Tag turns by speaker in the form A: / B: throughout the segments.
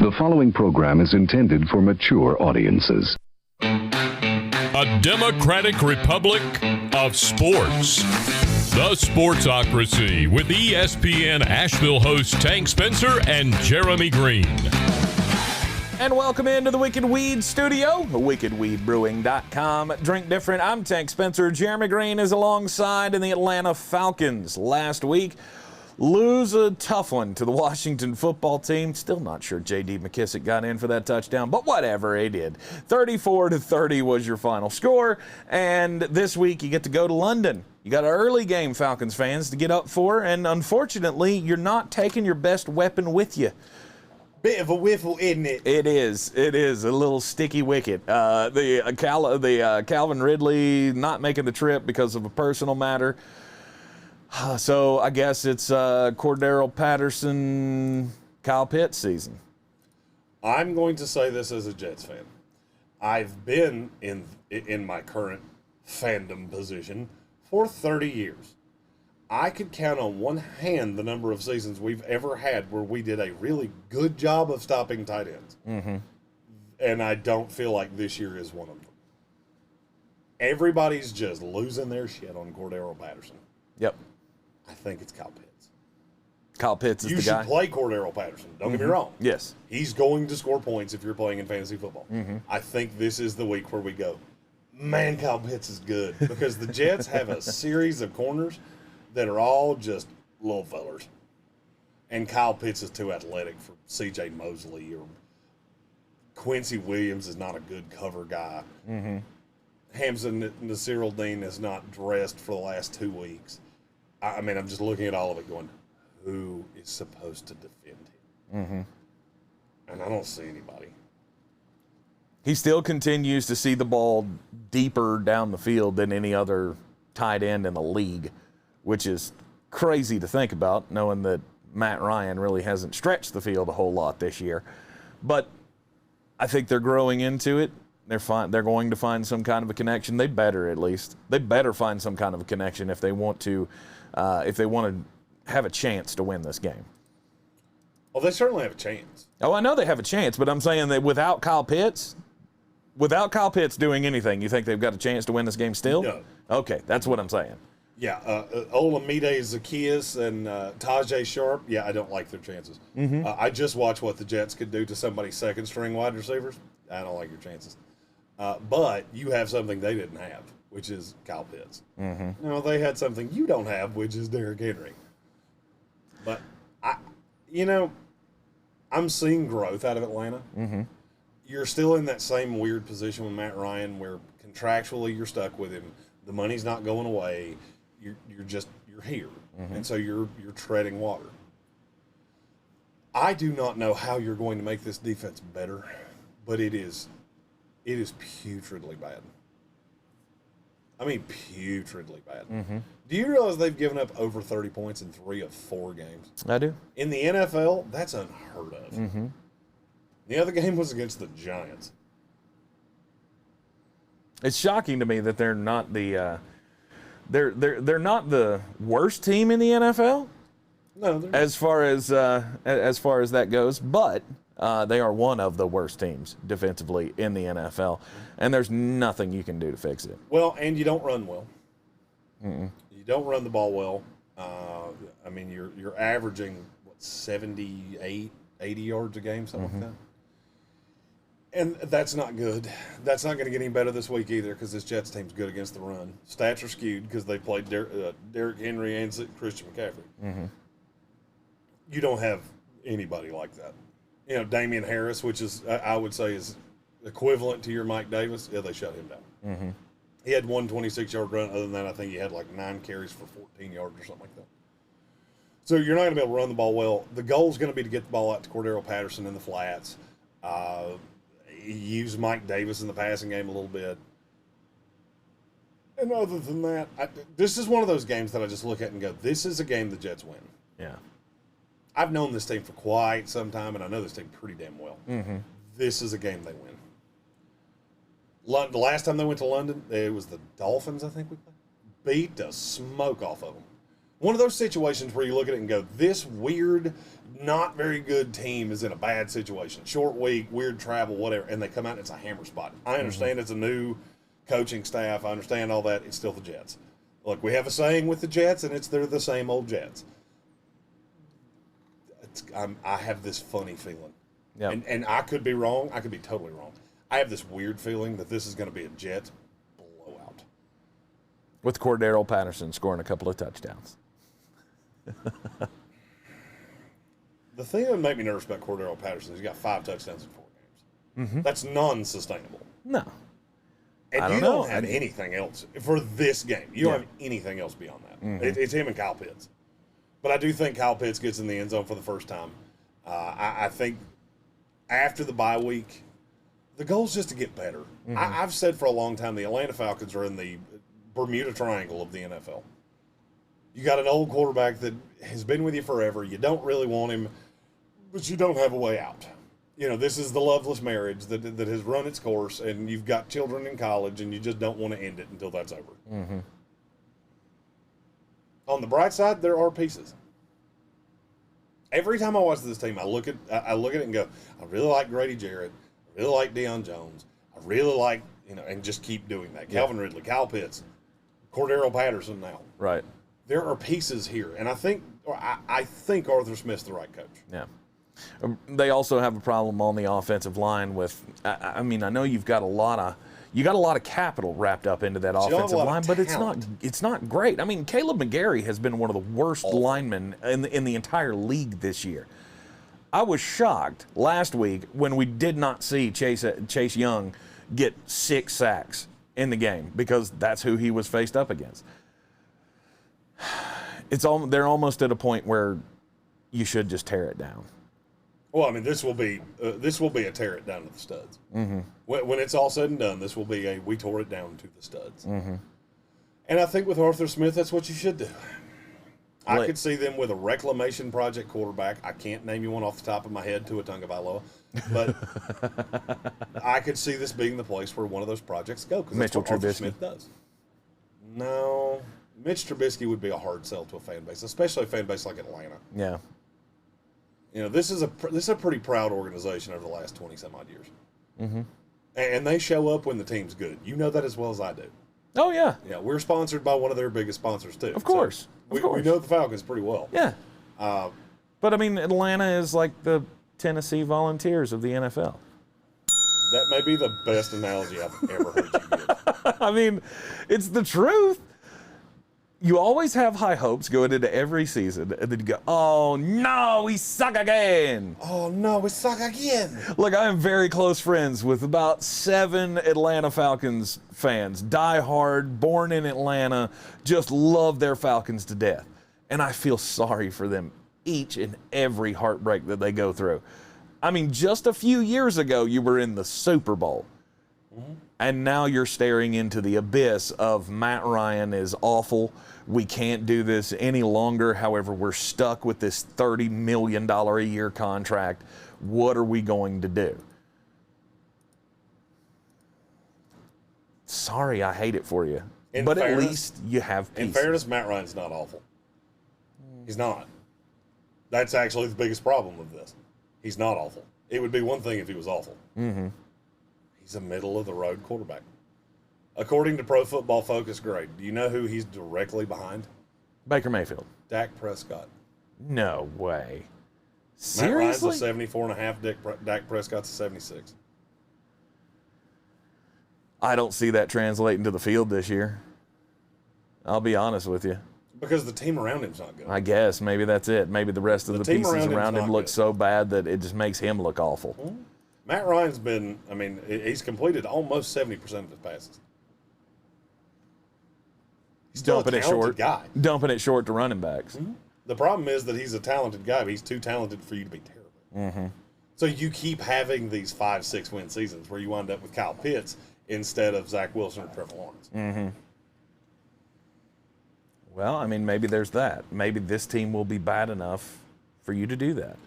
A: The following program is intended for mature audiences.
B: A democratic republic of sports. The Sportsocracy with ESPN Asheville hosts Tank Spencer and Jeremy Greene.
C: And welcome into the Wicked Weed studio, wickedweedbrewing.com. Drink different. I'm Tank Spencer. Jeremy Greene is alongside in the Atlanta Falcons. Last week, lose a tough one to the Washington football team. Still not sure J.D. McKissick got in for that touchdown, but whatever, he did. 34-30 was your final score. And this week, you get to go to London. You got an early game, Falcons fans, to get up for, and unfortunately, you're not taking your best weapon with you.
D: Bit of a whiffle, isn't it?
C: It is a little sticky wicket. Calvin Ridley not making the trip because of a personal matter. So I guess it's Cordarelle Patterson, Kyle Pitts season.
D: I'm going to say this as a Jets fan. I've been in my current fandom position for 30 years. I could count on one hand the number of seasons we've ever had where we did a really good job of stopping tight ends. Mm-hmm. And I don't feel like this year is one of them. Everybody's just losing their shit on Cordarelle Patterson.
C: Yep.
D: I think it's Kyle Pitts.
C: Kyle Pitts is
D: you
C: the guy.
D: You should play Cordarelle Patterson. Don't get me wrong.
C: Yes.
D: He's going to score points if you're playing in fantasy football. Mm-hmm. I think this is the week where we go, man, Kyle Pitts is good. Because the Jets have a series of corners that are all just little fellers. And Kyle Pitts is too athletic for C.J. Mosley, or Quincy Williams is not a good cover guy. Mm-hmm. Hamza Nasir-Dean is not dressed for the last 2 weeks. I mean, I'm just looking at all of it going, who is supposed to defend him? Mm-hmm. And I don't see anybody.
C: He still continues to see the ball deeper down the field than any other tight end in the league, which is crazy to think about, knowing that Matt Ryan really hasn't stretched the field a whole lot this year. But I think they're growing into it. They're going to find some kind of a connection. They better, at least. They better find some kind of a connection if they want to have a chance to win this game.
D: Well, they certainly have a chance.
C: Oh, I know they have a chance, but I'm saying that without Kyle Pitts doing anything, you think they've got a chance to win this game still?
D: No.
C: Okay, that's what I'm saying.
D: Yeah, Olamide Zaccheaus and Tajay Sharp, yeah, I don't like their chances. Mm-hmm. I just watched what the Jets could do to somebody's second-string wide receivers. I don't like your chances. But you have something they didn't have, which is Kyle Pitts. Mm-hmm. Now, they had something you don't have, which is Derrick Henry. But, I'm seeing growth out of Atlanta. Mm-hmm. You're still in that same weird position with Matt Ryan where contractually you're stuck with him. The money's not going away. You're here. Mm-hmm. And so you're treading water. I do not know how you're going to make this defense better, but it is putridly bad. I mean, putridly bad. Mm-hmm. Do you realize they've given up over 30 points in 3 of 4 games?
C: I do.
D: In the NFL, that's unheard of. Mm-hmm. The other game was against the Giants.
C: It's shocking to me that they're not the they're not the worst team in the NFL.
D: No,
C: as far as that goes, but they are one of the worst teams defensively in the NFL, and there's nothing you can do to fix it.
D: Well, and you don't run well. Mm-mm. You don't run the ball well. I mean, you're averaging 78, 80 yards a game, something like that. And that's not good. That's not going to get any better this week either because this Jets team's good against the run. Stats are skewed because they played Derrick Henry and Christian McCaffrey. Mm-hmm. You don't have anybody like that. Damian Harris, which is, I would say, is equivalent to your Mike Davis. Yeah, they shut him down. Mm-hmm. He had one 26-yard run. Other than that, I think he had like 9 carries for 14 yards or something like that. So you're not going to be able to run the ball well. The goal is going to be to get the ball out to Cordarelle Patterson in the flats. Use Mike Davis in the passing game a little bit. And other than that, this is one of those games that I just look at and go, this is a game the Jets win.
C: Yeah.
D: I've known this team for quite some time, and I know this team pretty damn well. Mm-hmm. This is a game they win. The last time they went to London, it was the Dolphins, I think we played. Beat the smoke off of them. One of those situations where you look at it and go, this weird, not very good team is in a bad situation. Short week, weird travel, whatever, and they come out and it's a hammer spot. I understand it's a new coaching staff. I understand all that. It's still the Jets. Look, we have a saying with the Jets, and they're the same old Jets. I have this funny feeling.
C: Yep.
D: And I could be wrong. I could be totally wrong. I have this weird feeling that this is going to be a Jet blowout.
C: With Cordarelle Patterson scoring a couple of touchdowns.
D: The thing that would make me nervous about Cordarelle Patterson is he's got 5 touchdowns in 4 games. Mm-hmm. That's non-sustainable.
C: No.
D: And you don't have anything else for this game. You don't have anything else beyond that. Mm-hmm. It's him and Kyle Pitts. But I do think Kyle Pitts gets in the end zone for the first time. I think after the bye week, the goal is just to get better. Mm-hmm. I've said for a long time the Atlanta Falcons are in the Bermuda Triangle of the NFL. You got an old quarterback that has been with you forever. You don't really want him, but you don't have a way out. You know, this is the loveless marriage that has run its course, and you've got children in college, and you just don't want to end it until that's over. Mm-hmm. On the bright side, there are pieces. Every time I watch this team, I look at it and go, I really like Grady Jarrett. I really like Deion Jones. I really like, and just keep doing that. Calvin Ridley, Kyle Pitts, Cordarelle Patterson now.
C: Right.
D: There are pieces here, and I think Arthur Smith's the right coach.
C: Yeah. They also have a problem on the offensive line with. I know you've got a lot of capital wrapped up into that offensive line, but it's not great. I mean, Caleb McGarry has been one of the worst linemen in the entire league this year. I was shocked last week when we did not see Chase Young get 6 sacks in the game because that's who he was faced up against. They're almost at a point where you should just tear it down.
D: Well, I mean, this will be a tear it down to the studs. Mm-hmm. When it's all said and done, this will be we tore it down to the studs. Mm-hmm. And I think with Arthur Smith, that's what you should do. I could see them with a reclamation project quarterback. I can't name you one off the top of my head, Tua Tagovailoa, but I could see this being the place where one of those projects go because that's what Arthur Smith does. No. Mitch Trubisky would be a hard sell to a fan base, especially a fan base like Atlanta.
C: Yeah.
D: This is a pretty proud organization over the last 20-some-odd years. Mm-hmm. And they show up when the team's good. You know that as well as I do.
C: Oh, yeah.
D: Yeah, we're sponsored by one of their biggest sponsors, too.
C: Of course.
D: So we know the Falcons pretty well.
C: Yeah. But, I mean, Atlanta is like the Tennessee Volunteers of the NFL.
D: That may be the best analogy I've ever heard you give.
C: I mean, it's the truth. You always have high hopes going into every season, and then you go, oh, no, we suck again.
D: Oh, no, we suck again.
C: Look, I am very close friends with about 7 Atlanta Falcons fans, die hard, born in Atlanta, just love their Falcons to death. And I feel sorry for them each and every heartbreak that they go through. I mean, just a few years ago, you were in the Super Bowl. Mm-hmm. And now you're staring into the abyss of Matt Ryan is awful. We can't do this any longer. However, we're stuck with this $30 million a year contract. What are we going to do? Sorry, I hate it for you. But at least you have peace.
D: In fairness, Matt Ryan's not awful. He's not. That's actually the biggest problem with this. He's not awful. It would be one thing if he was awful. Mm-hmm. He's a middle-of-the-road quarterback. According to Pro Football Focus grade, do you know who he's directly behind?
C: Baker Mayfield.
D: Dak Prescott.
C: No way. Seriously?
D: Matt Ryan's a 74.5. Dak Prescott's a 76.
C: I don't see that translating to the field this year. I'll be honest with you.
D: Because the team around him's not good.
C: I guess. Maybe that's it. Maybe the rest of the pieces around him look so bad that it just makes him look awful. Mm-hmm.
D: Matt Ryan's been, he's completed almost 70% of his passes. He's still
C: dumping
D: a talented guy.
C: Dumping it short to running backs.
D: Mm-hmm. The problem is that he's a talented guy, but he's too talented for you to be terrible. Mm-hmm. So you keep having these 5-6 win seasons where you wind up with Kyle Pitts instead of Zach Wilson or Trevor Lawrence. Mm-hmm.
C: Well, maybe there's that. Maybe this team will be bad enough for you to do that.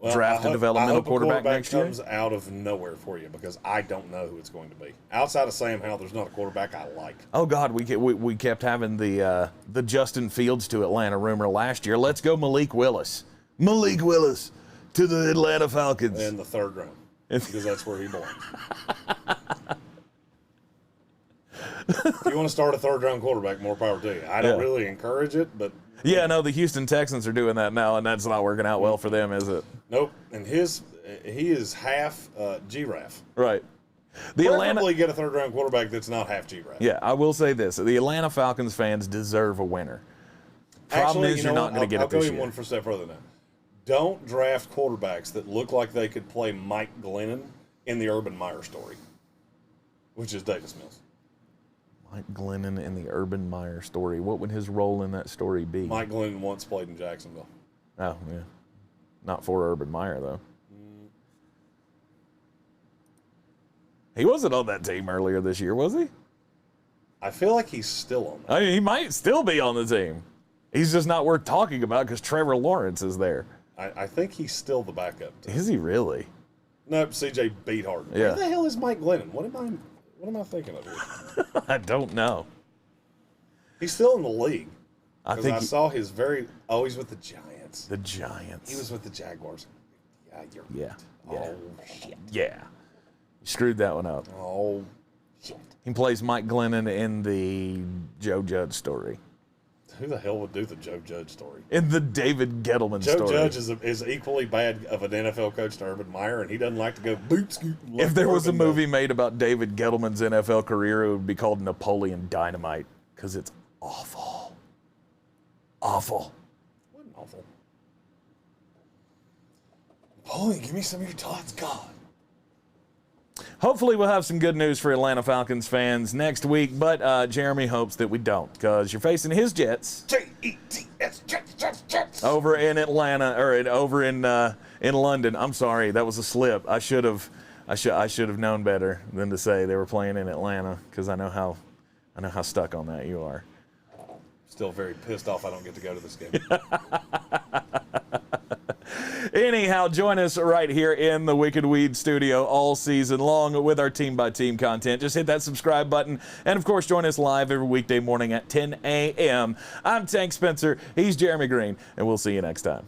C: draft a developmental quarterback next year?
D: Comes out of nowhere for you because I don't know who it's going to be. Outside of Sam Howell, there's not a quarterback I like.
C: Oh God, we kept having the Justin Fields to Atlanta rumor last year. Let's go Malik Willis. Malik Willis to the Atlanta Falcons
D: in the 3rd round because that's where he belongs. If you want to start a 3rd round quarterback, more power to you. I don't really encourage it, but
C: yeah, no, the Houston Texans are doing that now, and that's not working out well for them, is it?
D: Nope. And he is half giraffe.
C: Right.
D: Preferably get a 3rd round quarterback that's not half giraffe.
C: Yeah, I will say this: the Atlanta Falcons fans deserve a winner. Problem is, you're not going to get it this year.
D: I'll go one step further now. Don't draft quarterbacks that look like they could play Mike Glennon in the Urban Meyer story, which is Davis Mills.
C: Mike Glennon in the Urban Meyer story. What would his role in that story be?
D: Mike Glennon once played in Jacksonville.
C: Oh, yeah. Not for Urban Meyer, though. He wasn't on that team earlier this year, was he?
D: I feel like he's still on that.
C: I mean, he might still be on the team. He's just not worth talking about because Trevor Lawrence is there.
D: I think he's still the backup.
C: Is he really?
D: Nope, CJ beat Harden.
C: Yeah.
D: Where the hell is Mike Glennon? What am I thinking of here?
C: I don't know.
D: He's still in the league.
C: I think
D: I saw his he's with the Giants.
C: The Giants.
D: He was with the Jaguars. Yeah, you're
C: Yeah.
D: right.
C: Yeah.
D: Oh, shit.
C: Yeah. You screwed that one up.
D: Oh, shit.
C: He plays Mike Glennon in the Joe Judge story.
D: Who the hell would do the Joe Judge story?
C: In the David Gettleman story.
D: Joe Judge is equally bad of an NFL coach to Urban Meyer, and he doesn't like to go boot scoot.
C: If there was a movie made about David Gettleman's NFL career, it would be called Napoleon Dynamite because it's awful. Awful.
D: Wasn't awful. Napoleon, give me some of your thoughts, God.
C: Hopefully we'll have some good news for Atlanta Falcons fans next week, but Jeremy hopes that we don't because you're facing his Jets.
D: Jets, Jets.
C: Over in Atlanta or over in London. I'm sorry, that was a slip. I should have known better than to say they were playing in Atlanta because I know how stuck on that you are.
D: Still very pissed off I don't get to go to this game.
C: Anyhow, join us right here in the Wicked Weed studio all season long with our team-by-team content. Just hit that subscribe button. And, of course, join us live every weekday morning at 10 a.m. I'm Tank Spencer. He's Jeremy Greene. And we'll see you next time.